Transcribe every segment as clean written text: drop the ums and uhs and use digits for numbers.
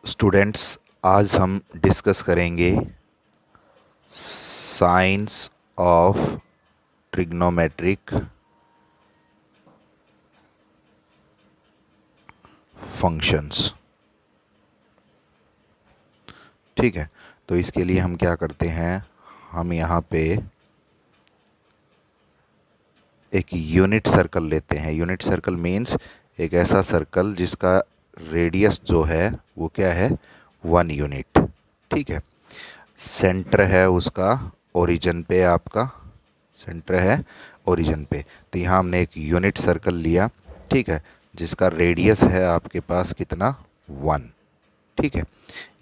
Students, आज हम discuss करेंगे साइंस ऑफ ट्रिग्नोमेट्रिक फंक्शंस। ठीक है, तो इसके लिए हम क्या करते हैं, हम यहाँ पे एक यूनिट सर्कल लेते हैं। यूनिट सर्कल मीन्स एक ऐसा सर्कल जिसका रेडियस जो है वो क्या है, 1 यूनिट। ठीक है, सेंटर है उसका ओरिजिन पे, आपका सेंटर है ओरिजिन पे। तो यहाँ हमने एक यूनिट सर्कल लिया, ठीक है, जिसका रेडियस है आपके पास कितना, 1। ठीक है,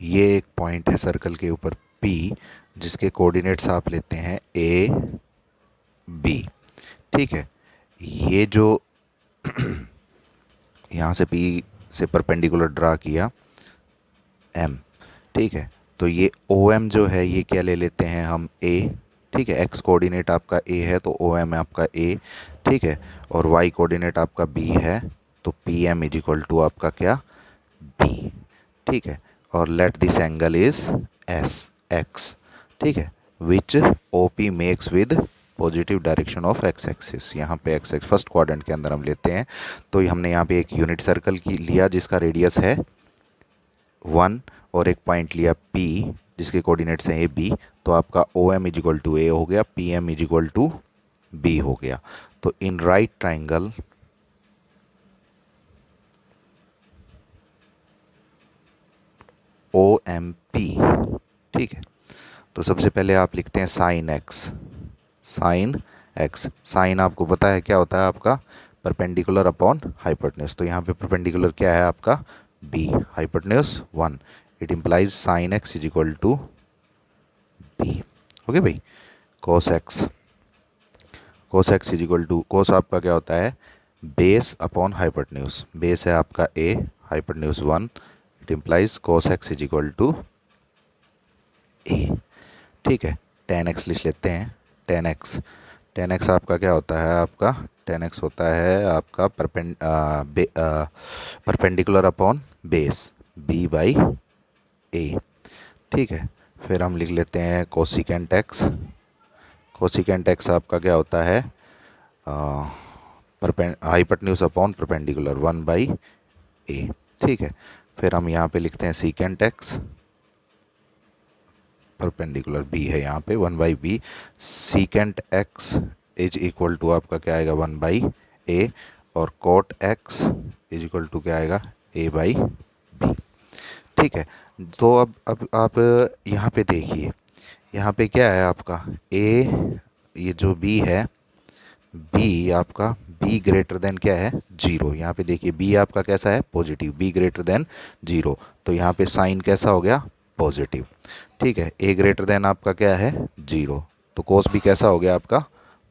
ये एक पॉइंट है सर्कल के ऊपर P, जिसके कोऑर्डिनेट्स आप लेते हैं A B। ठीक है, ये जो यहाँ से P से परपेंडिकुलर ड्रा किया M। ठीक है, तो ये OM जो है ये क्या ले लेते हैं हम, A। ठीक है, x कोऑर्डिनेट आपका A है तो OM है आपका A। ठीक है, और y कोऑर्डिनेट आपका B है तो PM इज इक्वल टू आपका क्या, B। ठीक है, और let this angle is S x। ठीक है, विच OP makes with positive direction of x axis. यहाँ पे x एक्स फर्स्ट क्वाड्रेंट के अंदर हम लेते हैं। तो हमने यहाँ पे एक यूनिट सर्कल की लिया जिसका रेडियस है 1, और एक पॉइंट लिया P जिसके कोऑर्डिनेट्स हैं A B। तो आपका OM is equal to A हो गया, PM is equal to B हो गया। तो इन राइट ट्राइंगल OMP। ठीक है, तो सबसे पहले आप लिखते हैं sine X. Sine X, sine आपको पता है क्या होता है आपका, परपेंडिकुलर अपॉन हाइपोटेन्यूज। तो यहाँ पे परपेंडिकुलर क्या है आपका, B, hypotenuse 1। It implies sine X is equal to B। Okay भाई, cos X, cos X is equal to, cos आपका क्या होता है, बेस अपॉन हाइपोटेन्यूज। बेस है आपका A, hypotenuse 1। It implies cos X is equal to A। ठीक है, ten x लिख लेते हैं। टेन एक्स, टेन एक्स आपका क्या होता है, आपका टेन एक्स होता है आपका perpendicular upon base B by A। ठीक है, फिर हम लिख लेते हैं कोसिकेंट एक्स। कोसिकेंट एक्स आपका क्या होता है, hypotenuse upon perpendicular 1 by A। ठीक है, फिर हम यहाँ पे लिखते हैं सीकेंट एक्स, परपेंडिकुलर B है यहाँ पे 1 by B। Secant X is equal to आपका क्या आएगा, 1 बाई A, और cot X is equal to क्या आएगा, A बाई B। ठीक है, तो अब आप यहाँ पे देखिए, यहाँ पे क्या है आपका A, ये जो B है, B आपका B ग्रेटर देन क्या है, 0। यहाँ पे देखिए B आपका कैसा है, पॉजिटिव, B ग्रेटर देन 0। तो यहाँ पे साइन कैसा हो गया, पॉजिटिव। ठीक है, A ग्रेटर देन आपका क्या है, 0, तो कोस भी कैसा हो गया आपका,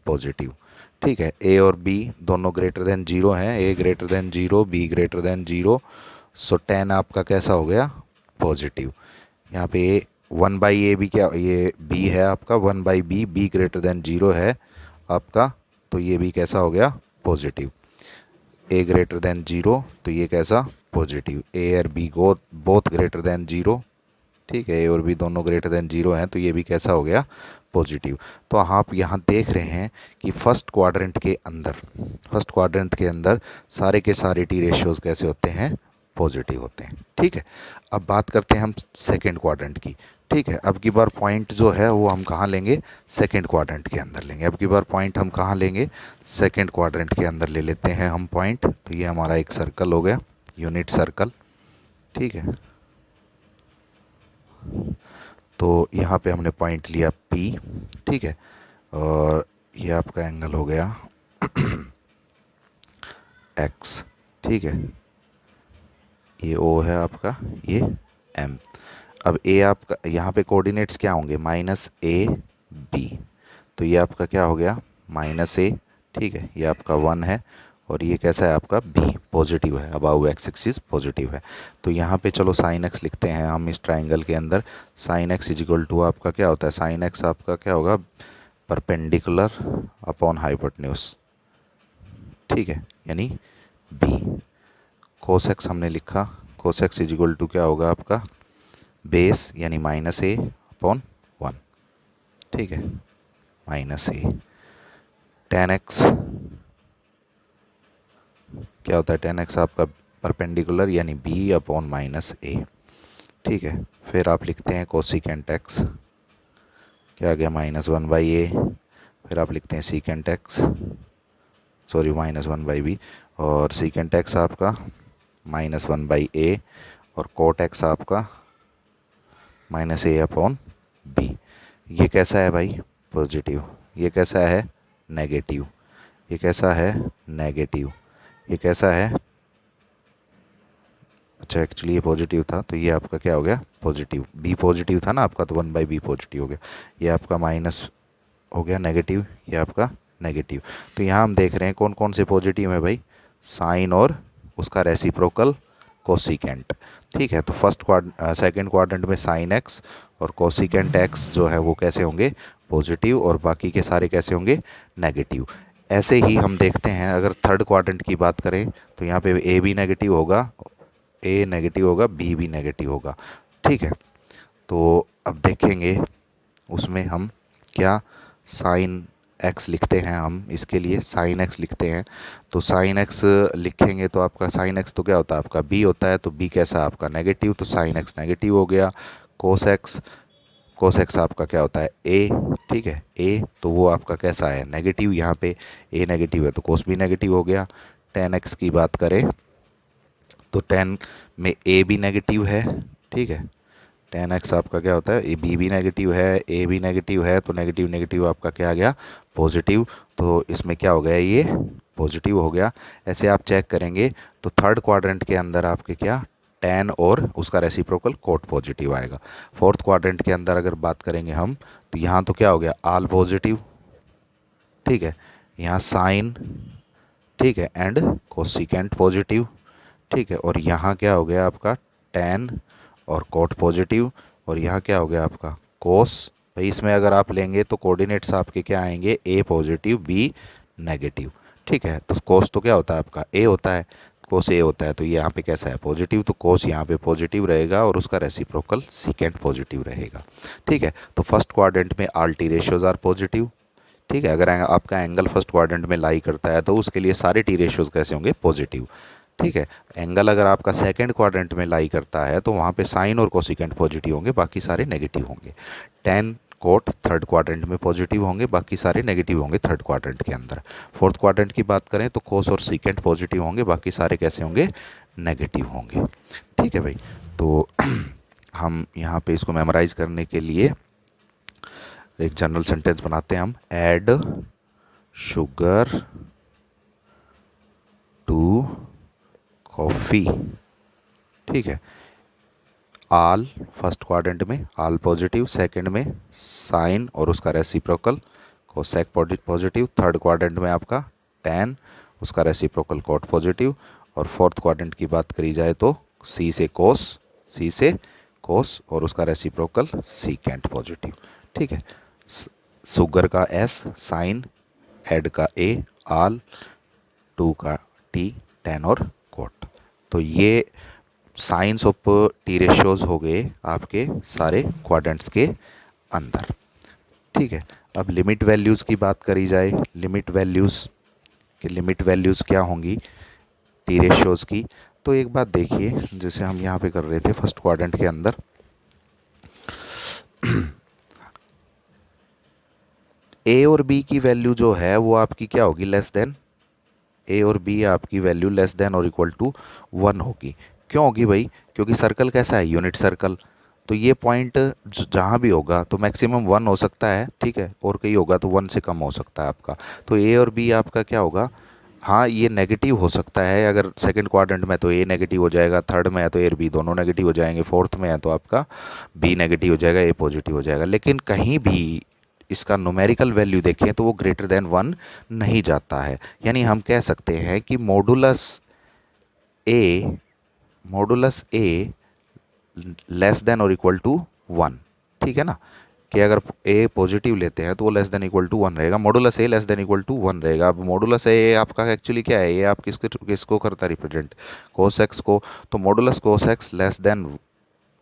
पॉजिटिव। ठीक है, A और B दोनों ग्रेटर देन 0 हैं, A greater than 0, B greater than 0। So ten आपका कैसा हो गया, पॉजिटिव। यहाँ पे 1 बाई ए भी क्या, ये B है आपका 1 by B, B greater than 0 है आपका, तो ये भी कैसा हो गया, पॉजिटिव। A ग्रेटर देन 0, तो ये कैसा, पॉजिटिव। A और B गो बोथ ग्रेटर देन 0। ठीक है, A और B दोनों ग्रेटर देन 0 हैं, तो ये भी कैसा हो गया, पॉजिटिव। तो आप यहाँ देख रहे हैं कि फर्स्ट क्वाड्रेंट के अंदर, फर्स्ट क्वाड्रेंट के अंदर सारे के सारे टी रेशियोज कैसे होते हैं, पॉजिटिव होते हैं। ठीक है, अब बात करते हैं हम सेकेंड क्वाड्रेंट की। ठीक है, अब की बार पॉइंट जो है वो हम कहाँ लेंगे, सेकेंड क्वाड्रेंट के अंदर लेंगे। अब की बार पॉइंट हम कहाँ लेंगे, सेकेंड क्वाड्रेंट के अंदर ले लेते हैं हम पॉइंट। तो ये हमारा एक सर्कल हो गया, यूनिट सर्कल। ठीक है, तो यहाँ पे हमने पॉइंट लिया P। ठीक है, और ये आपका एंगल हो गया X। ठीक है, ये O है आपका, ये M। अब A आपका, यहाँ पे कोऑर्डिनेट्स क्या होंगे, -A B। तो ये आपका क्या हो गया, -A। ठीक है, ये आपका 1 है, और ये कैसा है आपका B, पॉजिटिव है, अबाउ एक्स एक्सिस पॉजिटिव है। तो यहाँ पे चलो साइन एक्स लिखते हैं हम इस ट्राइंगल के अंदर। Sine X is equal to आपका क्या होता है, साइन एक्स आपका क्या होगा, परपेंडिकुलर अपॉन हाइपोटेन्यूज। ठीक है, यानी B। कोस एक्स हमने लिखा, cos X is equal to क्या होगा आपका बेस यानी माइनस ए अपॉन 1, ठीक है, माइनस ए। टेन एक्स क्या होता है, टेन एक्स आपका परपेंडिकुलर यानी बी अपॉन माइनस ए, ठीक है। फिर आप लिखते हैं कोसिकेंट एक्स, क्या आ गया माइनस 1/a। फिर आप लिखते हैं secant x, sorry minus 1/b, और सीकेंट एक्स आपका माइनस 1/a, और कोट एक्स आपका माइनस ए अपॉन बी। ये कैसा है भाई, पॉजिटिव। ये कैसा है, नेगेटिव। ये कैसा है, नेगेटिव। ये कैसा है, अच्छा एक्चुअली ये पॉजिटिव था तो ये आपका क्या हो गया, पॉजिटिव। बी पॉजिटिव था ना आपका, तो 1/b पॉजिटिव हो गया। ये आपका माइनस हो गया नेगेटिव, ये आपका नेगेटिव। तो यहाँ हम देख रहे हैं कौन कौन से पॉजिटिव है भाई, साइन और उसका रेसिप्रोकल कोसिकेंट, ठीक है। तो सेकंड क्वाड्रेंट में साइन एक्स और कोसिकेंट एक्स जो है वो कैसे होंगे, पॉजिटिव, और बाकी के सारे कैसे होंगे, नेगेटिव। ऐसे ही हम देखते हैं अगर थर्ड क्वाड्रेंट की बात करें तो यहाँ पे ए भी नेगेटिव होगा, ए नेगेटिव होगा, बी भी नेगेटिव होगा, ठीक है। तो अब देखेंगे उसमें हम क्या, साइन एक्स लिखते हैं हम, इसके लिए साइन एक्स लिखते हैं। तो साइन एक्स लिखेंगे तो आपका साइन एक्स तो क्या होता है आपका बी होता है, तो बी कैसा आपका नेगेटिव, तो साइन एक्स नेगेटिव हो गया। कोस एक्स आपका क्या होता है ए, ठीक है, ए, तो वो आपका कैसा है नेगेटिव, यहाँ पे ए नेगेटिव है तो कोस भी नेगेटिव हो गया। टेन एक्स की बात करें तो टेन में ए भी नेगेटिव है, ठीक है, टेन एक्स आपका क्या होता है, ए बी भी नेगेटिव है, ए भी नेगेटिव है, तो नेगेटिव नेगेटिव आपका क्या आ गया, पॉजिटिव। तो इसमें क्या हो गया, ये पॉजिटिव हो गया। ऐसे आप चेक करेंगे तो थर्ड क्वाड्रेंट के अंदर आपके क्या, टेन और उसका रेसिप्रोकल कोट पॉजिटिव आएगा। फोर्थ क्वाड्रेंट के अंदर अगर बात करेंगे हम तो यहाँ तो क्या हो गया, आल पॉजिटिव, ठीक है, यहाँ साइन, ठीक है, एंड कोसिकेंट पॉजिटिव, ठीक है, और यहाँ क्या हो गया आपका टेन और कोट पॉजिटिव, और यहाँ क्या हो गया आपका कोस। भाई इसमें अगर आप लेंगे तो कोऑर्डिनेट्स आपके क्या आएंगे, ए पॉजिटिव बी नेगेटिव, ठीक है। तो कोस तो क्या होता है आपका ए होता है, कोस ए होता है, तो ये यहाँ पे कैसा है पॉजिटिव, तो कोस यहाँ पे पॉजिटिव रहेगा और उसका रेसिप्रोकल सीकेंट पॉजिटिव रहेगा, ठीक है। तो फर्स्ट क्वाड्रेंट में all T ratios are positive, ठीक है। अगर आपका एंगल फर्स्ट क्वाड्रेंट में लाई करता है तो उसके लिए सारे टी रेशियोज कैसे होंगे, पॉजिटिव, ठीक है। एंगल अगर आपका सेकंड क्वाड्रेंट में लाई करता है तो वहाँ पे साइन और कोसिकेंट पॉजिटिव होंगे, बाकी सारे नेगेटिव होंगे। टेन कोट थर्ड क्वाड्रेंट में पॉजिटिव होंगे, बाकी सारे नेगेटिव होंगे थर्ड क्वाड्रेंट के अंदर। फोर्थ क्वाड्रेंट की बात करें तो कोस और सीकेंट पॉजिटिव होंगे, बाकी सारे कैसे होंगे, नेगेटिव होंगे, ठीक है भाई। तो हम यहाँ पे इसको मेमोराइज करने के लिए एक जनरल सेंटेंस बनाते हैं हम, ऐड शुगर टू कॉफ़ी, ठीक है। आल फर्स्ट क्वाड्रेंट में आल पॉजिटिव, सेकंड में साइन और उसका reciprocal cosec positive, third quadrant में आपका टेन उसका रेसिप्रोकल कोट पॉजिटिव, और फोर्थ क्वाड्रेंट की बात करी जाए तो सी से कोस और उसका रेसिप्रोकल सीकेंट पॉजिटिव, ठीक है। शुगर का एस, साइन, एड का ए, आल, टू का टी, टेन और कोट। तो ये साइंस ऑफ टी रेशियोज हो गए आपके सारे क्वाड्रेंट्स के अंदर, ठीक है। अब लिमिट वैल्यूज़ की बात करी जाए, लिमिट वैल्यूज़ क्या होंगी टी रेशियोज की, तो एक बात देखिए जैसे हम यहाँ पे कर रहे थे फर्स्ट क्वाड्रेंट के अंदर ए और बी की वैल्यू जो है वो आपकी क्या होगी, लेस देन, ए और बी आपकी वैल्यू लेस देन और इक्वल टू 1 होगी। क्यों होगी भाई, क्योंकि सर्कल कैसा है, यूनिट सर्कल, तो ये पॉइंट जहाँ भी होगा तो मैक्सिमम 1 हो सकता है, ठीक है, और कहीं होगा तो 1 से कम हो सकता है आपका। तो ए और बी आपका क्या होगा, हाँ ये नेगेटिव हो सकता है, अगर सेकंड क्वाड्रेंट में तो ए नेगेटिव हो जाएगा, थर्ड में है तो ए और बी दोनों नेगेटिव हो जाएंगे, फोर्थ में है तो आपका बी नेगेटिव हो जाएगा, ए पॉजिटिव हो जाएगा। लेकिन कहीं भी इसका न्यूमेरिकल वैल्यू देखें तो वो ग्रेटर देन 1 नहीं जाता है, यानी हम कह सकते हैं कि मॉडुलस ए लेस देन और इक्वल टू 1, ठीक है ना। कि अगर ए पॉजिटिव लेते हैं तो वो लेस देन इक्वल टू 1 रहेगा, modulus A less than equal to 1 रहेगा। अब मॉडुलस ए आपका एक्चुअली क्या है, ये आप किसको करता है रिप्रेजेंट, कोस एक्स को। तो modulus cos x less than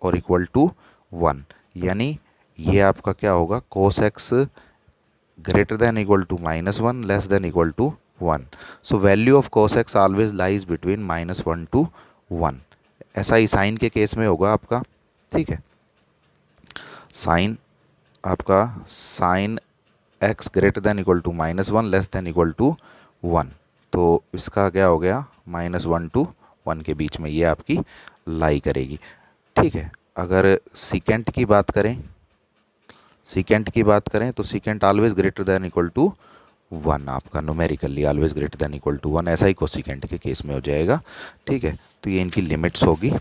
और इक्वल टू 1, यानी ये आपका क्या होगा, cos x greater than equal to -1 less than equal to 1. So value of cos x always lies between -1 to 1. ऐसा ही साइन के केस में होगा आपका, ठीक है। साइन आपका sine x greater than equal to -1 less than equal to 1, तो इसका क्या हो गया, -1 to 1 के बीच में ये आपकी लाई करेगी, ठीक है। अगर सीकेंट की बात करें, सीकेंट की बात करें तो secant always greater than equal to 1, आपका numerically always greater than equal to 1, ऐसा ही कोसिकेंट के केस में हो जाएगा, ठीक है। तो ये इनकी लिमिट्स होगी।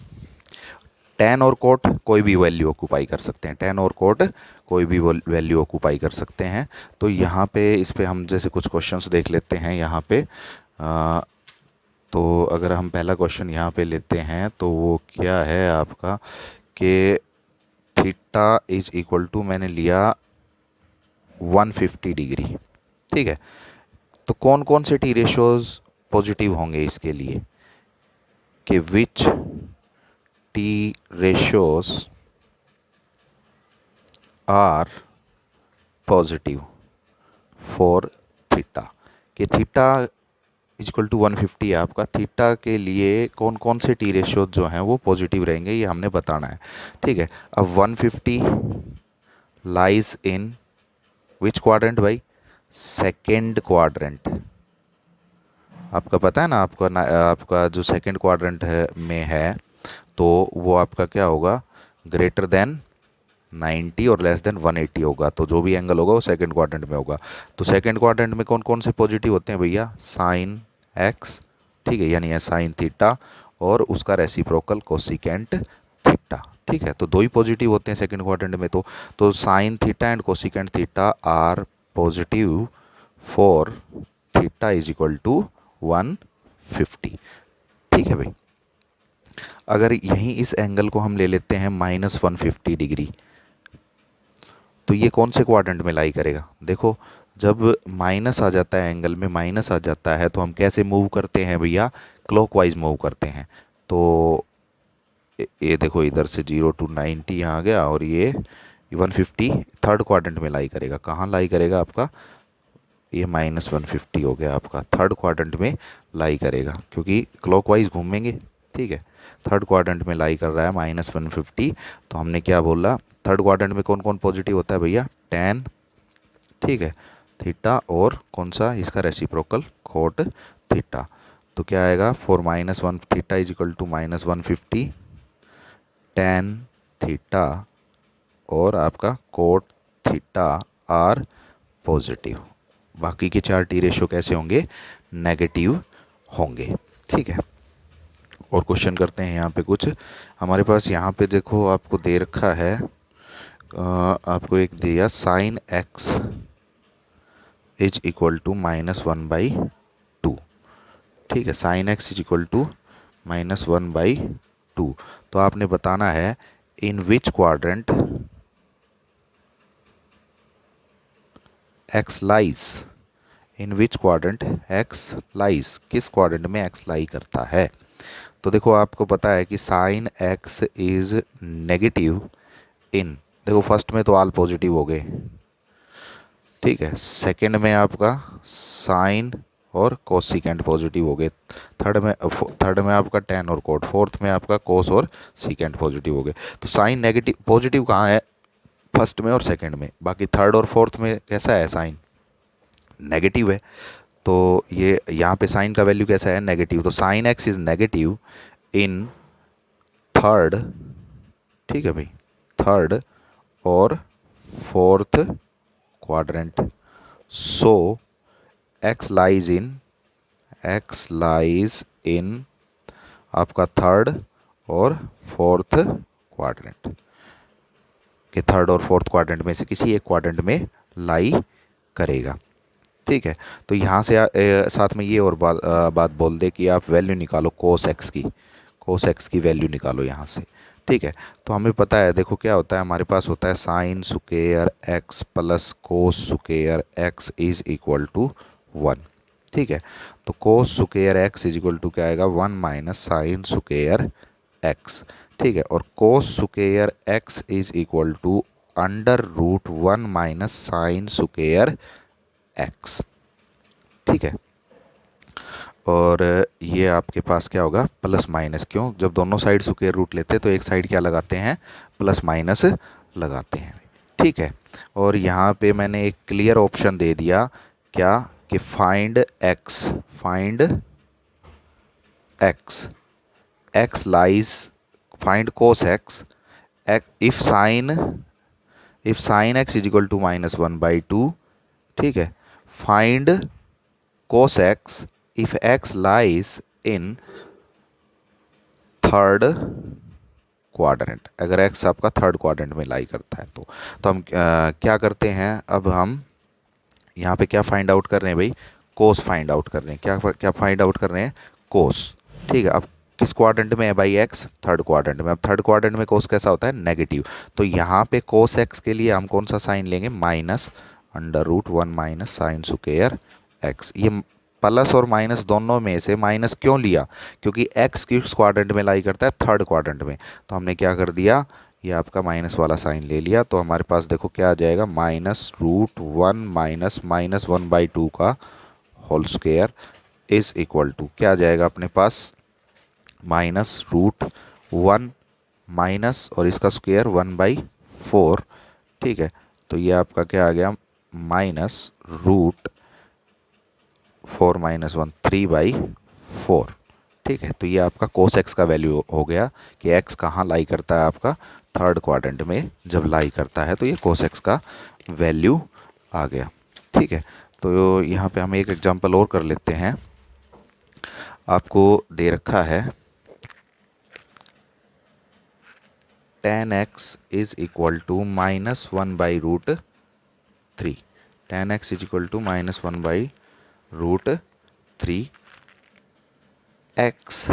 tan और कोट कोई भी वैल्यू ऑक्यूपाई कर सकते हैं, tan और कोट कोई भी वैल्यू ऑक्यूपाई कर सकते हैं। तो यहाँ पे इस पे हम जैसे कुछ क्वेश्चंस देख लेते हैं यहाँ पे। तो अगर हम पहला क्वेश्चन यहाँ पे लेते हैं तो वो क्या है आपका कि थीटा इज इक्वल टू मैंने लिया 150 डिग्री, ठीक है। तो कौन कौन से टी रेशोज पॉजिटिव होंगे इसके लिए, कि which T ratios are positive for theta, कि थीटा इक्वल टू 150 है आपका, थीटा के लिए कौन कौन से टी रेशोज जो हैं वो पॉजिटिव रहेंगे, ये हमने बताना है, ठीक है। अब 150 लाइज इन विच क्वाड्रेंट भाई, सेकेंड क्वाड्रेंट। आपका पता है ना, आपका जो सेकेंड क्वाड्रेंट है में है, तो वो आपका क्या होगा, ग्रेटर देन 90 और लेस देन 180 होगा। तो जो भी एंगल होगा वो सेकेंड क्वाड्रेंट में होगा। तो सेकेंड क्वाड्रेंट में कौन कौन से पॉजिटिव होते हैं भैया, साइन एक्स, ठीक है, यानी साइन थीटा और उसका रेसिप्रोकल कोसिकेंट थीटा, ठीक है। तो दो ही पॉजिटिव होते हैं सेकेंड क्वाड्रेंट में। तो sine theta and cosecant theta are positive for theta is equal to 150, ठीक है भाई। अगर यहीं इस एंगल को हम ले लेते हैं -150 डिग्री, तो ये कौन से क्वाड्रेंट में लाई करेगा, देखो जब माइनस आ जाता है, एंगल में माइनस आ जाता है, तो हम कैसे मूव करते हैं भैया, क्लॉकवाइज मूव करते हैं। तो ये देखो इधर से 0 to 90 यहाँ आ गया, और ये 150 थर्ड क्वाड्रेंट में लाई करेगा। कहाँ लाई करेगा आपका, ये -150 हो गया आपका, थर्ड क्वाड्रेंट में लाई करेगा, क्योंकि क्लॉकवाइज घूमेंगे, ठीक है। थर्ड क्वाड्रेंट में लाई कर रहा है -150। तो हमने क्या बोला, थर्ड क्वाड्रेंट में कौन कौन पॉजिटिव होता है भैया, tan, ठीक है, थीटा और कौन सा इसका रेसिप्रोकल कोट थीटा। तो क्या आएगा, for -1 theta is equal to -150 tan theta और आपका कोट थीटा आर पॉजिटिव। बाकी के चार टी रेशो कैसे होंगे, नेगेटिव होंगे, ठीक है। और क्वेश्चन करते हैं यहाँ पे कुछ हमारे पास। यहाँ पे देखो आपको दे रखा है, आपको एक दिया sine X is equal to -1/2, ठीक है। Sine X is equal to -1/2। तो आपने बताना है in which quadrant X lies, in which quadrant X lies, किस क्वाड्रेंट में एक्स लाई करता है। तो देखो आपको पता है कि sine X is negative in, देखो फर्स्ट में तो ऑल पॉजिटिव हो गए, ठीक है। सेकंड में आपका साइन और कोसिकेंट पॉजिटिव हो गए, थर्ड में आपका tan और कोट, फोर्थ में आपका कोस और सीकेंट पॉजिटिव हो गए। तो साइन नेगेटिव पॉजिटिव कहाँ है, फर्स्ट में और सेकंड में, बाकी थर्ड और फोर्थ में कैसा है, साइन नेगेटिव है। तो ये यहाँ पे साइन का वैल्यू कैसा है, नेगेटिव। तो sign X is negative in third, ठीक है भाई, थर्ड और फोर्थ क्वाड्रेंट। सो एक्स लाइज इन आपका थर्ड और फोर्थ क्वाड्रेंट, के थर्ड और फोर्थ क्वाड्रेंट में से किसी एक क्वाड्रेंट में लाई करेगा, ठीक है। तो यहाँ से साथ में ये और बात बोल दे कि आप वैल्यू निकालो कोस एक्स की, कोस एक्स की वैल्यू निकालो यहाँ से, ठीक है। तो हमें पता है, देखो क्या होता है, हमारे पास होता है sine square X plus cos square X is equal to 1। ठीक है। तो cos square X is equal to क्या आएगा, 1 माइनस साइन स्क्वायर एक्स। ठीक है। और cos square X is equal to under root 1 minus sine square X. ठीक है। और ये आपके पास क्या होगा, प्लस माइनस, क्यों, जब दोनों साइड स्क्वायर रूट लेते हैं तो एक साइड क्या लगाते हैं, प्लस माइनस लगाते हैं। ठीक है। और यहाँ पे मैंने एक क्लियर ऑप्शन दे दिया, क्या, कि find X, find X, X lies, find cos X, if sine X is equal to -1/2। ठीक है। Find cos x if x lies in third quadrant, अगर x आपका थर्ड क्वाड्रेंट में लाई करता है तो हम क्या करते हैं, अब हम यहाँ पे क्या फाइंड आउट कर रहे हैं भाई, कोस फाइंड आउट कर रहे हैं, क्या क्या फाइंड आउट कर रहे हैं, कोस। ठीक है। अब किस क्वाड्रेंट में है भाई x, थर्ड क्वाड्रेंट में। अब थर्ड क्वाड्रेंट में कोस कैसा होता है, नेगेटिव। तो यहाँ पे कोस x के लिए हम कौन सा साइन लेंगे, -√1 माइनस साइन स्क्वायर एक्स। ये प्लस और माइनस दोनों में से माइनस क्यों लिया, क्योंकि x किस क्वाड्रेंट में लाई करता है, थर्ड क्वाड्रेंट में। तो हमने क्या कर दिया, ये आपका माइनस वाला साइन ले लिया। तो हमारे पास देखो क्या आ जाएगा, -√1 माइनस -1/2 का whole square is equal to क्या आ जाएगा अपने पास, -√1 माइनस और इसका स्क्वायर 1/4। ठीक है। तो ये आपका क्या आ गया, -√4 - 1 3/4। ठीक है। तो ये आपका कोस एक्स का वैल्यू हो गया कि एक्स कहाँ लाई करता है, आपका थर्ड क्वाड्रेंट में जब लाई करता है, तो ये कोस एक्स का वैल्यू आ गया। ठीक है। तो यहाँ पे हम एक एग्जांपल और कर लेते हैं। आपको दे रखा है tan x is equal to -1/√3, tan x is equal to -1/√3, x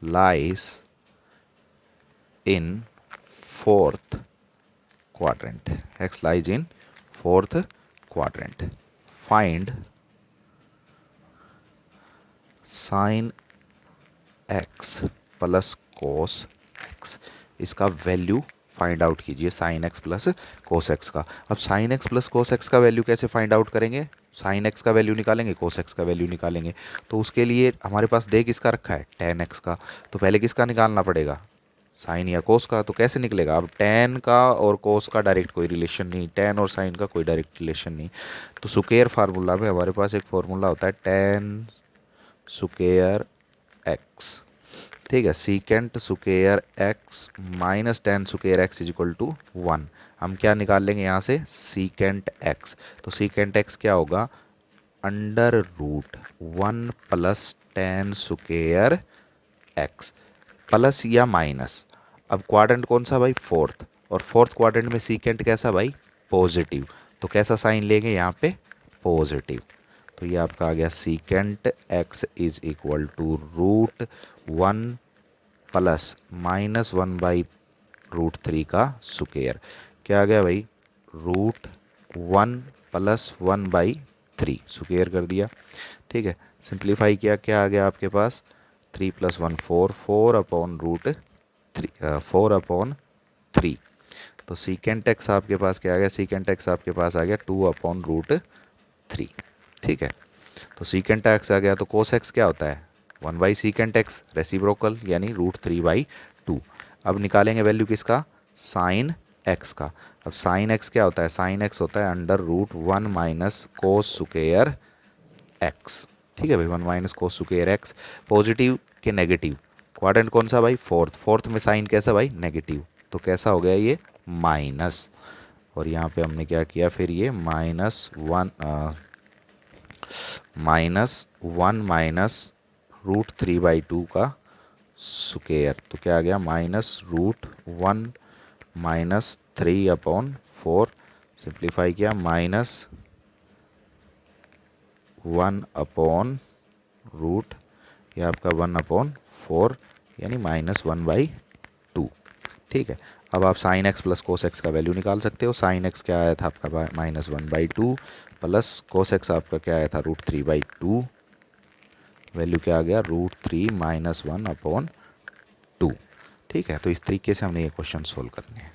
lies in fourth quadrant, x lies in fourth quadrant. Find sin x plus cos x, इसका वैल्यू फाइंड आउट कीजिए, sin x plus cos x का। अब sin x plus cos x का value कैसे find out करेंगे, sin x का value निकालेंगे, cos x का वैल्यू निकालेंगे। तो उसके लिए हमारे पास दे किसका रखा है, tan x का। तो पहले किसका निकालना पड़ेगा, साइन या कोस का। तो कैसे निकलेगा, अब tan का और कोस का डायरेक्ट कोई रिलेशन नहीं, tan और साइन का कोई डायरेक्ट रिलेशन नहीं। तो स्क्वायर फार्मूला में हमारे पास एक फार्मूला होता है tan स्क्वायर एक्स। ठीक है। Secant square X minus tan square X is equal to 1। हम क्या निकाल लेंगे यहाँ से, सीकेंट एक्स। तो सीकेंट एक्स क्या होगा, √1 plus tan square X, plus या माइनस। अब क्वाड्रेंट कौन सा भाई, फोर्थ, और फोर्थ क्वाड्रेंट में सीकेंट कैसा भाई, पॉजिटिव। तो कैसा साइन लेंगे यहाँ पे, पॉजिटिव। तो ये आपका आ गया secant X is equal to √1 plus -1/√3 का स्क्वायर। क्या आ गया भाई, √1 प्लस 1/3 स्क्वायर कर दिया। ठीक है। सिंप्लीफाई किया, क्या आ गया आपके पास, 3 + 1 4, 4/3। तो सीकेंट एक्स आपके पास क्या आ गया, सीकेंट एक्स आपके पास आ गया 2/√3। ठीक है। तो सीकेंट एक्स आ गया, तो कोस एक्स क्या होता है, 1/सीकेंट एक्स, रेसिप्रोकल, यानी √3/2। अब निकालेंगे वैल्यू किसका, साइन एक्स का। अब साइन एक्स क्या होता है, साइन एक्स होता है √1 माइनस कोस स्क्वायर एक्स। ठीक है भाई, 1 minus cos square x. Positive के नेगेटिव, क्वाड्रेंट कौन सा भाई, फोर्थ, फोर्थ में साइन कैसा भाई, नेगेटिव। तो कैसा हो गया ये, माइनस। और यहाँ पे हमने क्या किया फिर, ये -1 माइनस √3/2 का स्क्वायर। तो क्या आ गया, -√1 माइनस 3/4। सिंप्लीफाई किया, -1/√, यह आपका 1/4, यानी -1/2। ठीक है। अब आप sine x plus cos x का वैल्यू निकाल सकते हो। साइन एक्स क्या आया था आपका -1/2 प्लस कोस एक्स आपका क्या आया था √3/2, वैल्यू क्या आ गया √3 - 1/2। ठीक है, तो इस तरीके से हमने ये क्वेश्चन सोल्व करने हैं।